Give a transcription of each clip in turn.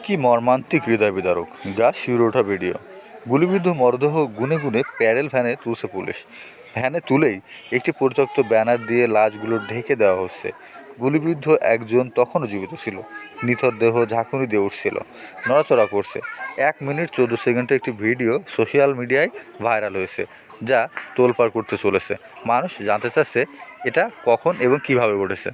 কি মর্মান্তিক হৃদয় বিদারক, গা শিউরে ওঠা ভিডিও। গুলিবিদ্ধ মরদেহ গুনে গুনে প্যাডেল ভ্যানে তুলছে পুলিশ। ভ্যানে তুলেই একটি পরিত্যক্ত ব্যানার দিয়ে লাশগুলো ঢেকে দেওয়া হচ্ছে। গুলিবিদ্ধ একজন তখনও জীবিত ছিল। নিথর দেহ ঝাঁকুনি দিয়ে উঠছিল, নড়াচড়া করছে। 1 মিনিট 14 সেকেন্ডের একটি ভিডিও সোশ্যাল মিডিয়ায় ভাইরাল হয়েছে, যা তোলপাড় করতে চলেছে। মানুষ জানতে চাচ্ছে এটা কখন এবং কিভাবে ঘটেছে।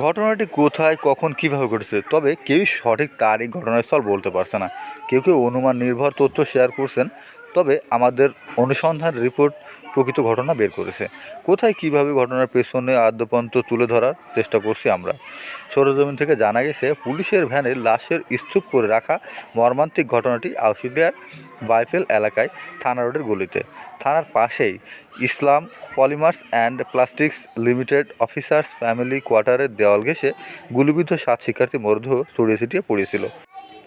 ঘটনাটি কোথায়, কখন, কীভাবে ঘটেছে, তবে কেউই সঠিক তারিখ ঘটনাস্থল বলতে পারছে না। কেউ কেউ অনুমান নির্ভর তথ্য শেয়ার করছেন, তবে আমাদের অনুসন্ধান রিপোর্ট প্রকৃত ঘটনা বের করেছে। কোথায়, কীভাবে ঘটনার পেছনে আদ্যপান্ত তুলে ধরার চেষ্টা করছি আমরা। সরেজমিন থেকে জানা গেছে, পুলিশের ভ্যানে লাশের স্তূপ করে রাখা মর্মান্তিক ঘটনাটি আশুলিয়ার বাইফেল এলাকায় থানা রোডের গলিতে। থানার পাশেই Islam polymers and plastics limited officers family কোয়ার্টারের দেওয়াল ঘেঁষে গুলিবিদ্ধ 7 শিক্ষার্থী মরদেহ ছড়িয়ে ছিটিয়ে পড়েছিল।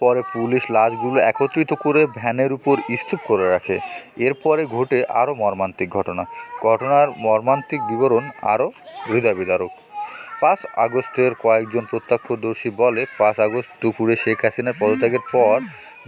পরে পুলিশ লাশগুলো একত্রিত করে ভ্যানের উপর স্তূপ করে রাখে। এরপরে ঘটে আরও মর্মান্তিক ঘটনা। ঘটনার মর্মান্তিক বিবরণ আরও হৃদয় বিদারক। 5 আগস্টের কয়েকজন প্রত্যক্ষদর্শী বলে, 5 আগস্ট দুপুরে শেখ হাসিনার পদত্যাগের পর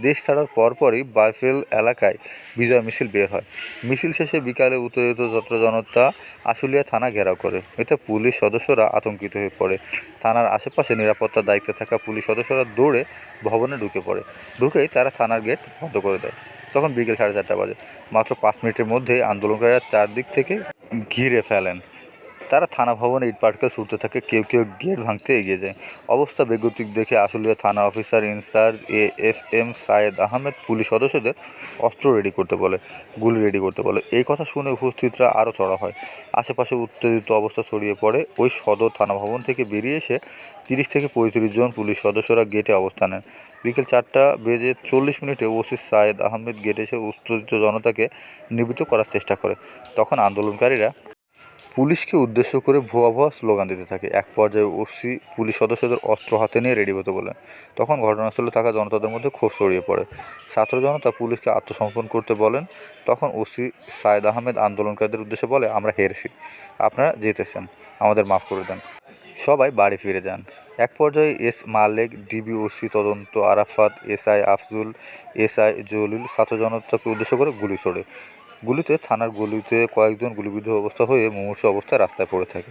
দেশ ছাড়ার পরপরই বাইফেল এলাকায় বিজয় মিছিল বের হয়। মিছিল শেষে বিকালে উত্তেজিত ছাত্র জনতা আশুলিয়া থানা ঘেরাও করে। এতে পুলিশ সদস্যরা আতঙ্কিত হয়ে পড়ে। থানার আশেপাশে নিরাপত্তার দায়িত্বে থাকা পুলিশ সদস্যরা দৌড়ে ভবনে ঢুকে পড়ে। ঢুকেই তারা থানার গেট বন্ধ করে দেয়। তখন বিকেল 4:30 বাজে। মাত্র 5 মিনিটের মধ্যেই আন্দোলনকারীরা চারদিক থেকে ঘিরে ফেলেন। তারা থানা ভবনে ইটপাটকেল ছুটতে থাকে, কেউ কেউ গেট ভাঙতে এগিয়ে যায়। অবস্থা বেগতিক দেখে আশুলিয়া থানা অফিসার ইনচার্জ AFM সায়েদ আহমেদ পুলিশ সদস্যদের অস্ত্র রেডি করতে বলে, গুলি রেডি করতে বলে। এই কথা শুনে উপস্থিতরা আরও চড়া হয়। আশেপাশে উত্তেজিত অবস্থা ছড়িয়ে পড়ে। ওই সদর থানা ভবন থেকে বেরিয়ে এসে 30 থেকে 35 জন পুলিশ সদস্যরা গেটে অবস্থান নেন। বিকেল 4:40 ওসি সায়েদ আহমেদ গেটে এসে উত্তেজিত জনতাকে নিবৃত্ত করার চেষ্টা করে। তখন আন্দোলনকারীরা পুলিশকে উদ্দেশ্য করে ভুয়া ভুয়া স্লোগান দিতে থাকে। এক পর্যায়ে ওসি পুলিশ সদস্যদের অস্ত্র হাতে নিয়ে রেডি হতে বলেন। তখন ঘটনাস্থলে থাকা জনতাদের মধ্যে ক্ষোভ ছড়িয়ে পড়ে। ছাত্র জনতা পুলিশকে আত্মসমর্পণ করতে বলেন। তখন ওসি সায়েদ আহমেদ আন্দোলনকারীদের উদ্দেশ্যে বলে, আমরা হেরেছি, আপনারা জিতেছেন, আমাদের মাফ করে দেন, সবাই বাড়ি ফিরে যান। এক পর্যায়ে এস মালেক, ডিবি ওসি তদন্ত আরাফাত, SI আফজুল, SI জলিল ছাত্র জনতাকে উদ্দেশ্য করে গুলি ছোড়ে। গুলিতে থানার গলিতে কয়েকজন গুলিবিদ্ধ অবস্থা হয়ে মুমূর্ষু অবস্থায় রাস্তায় পড়ে থাকে।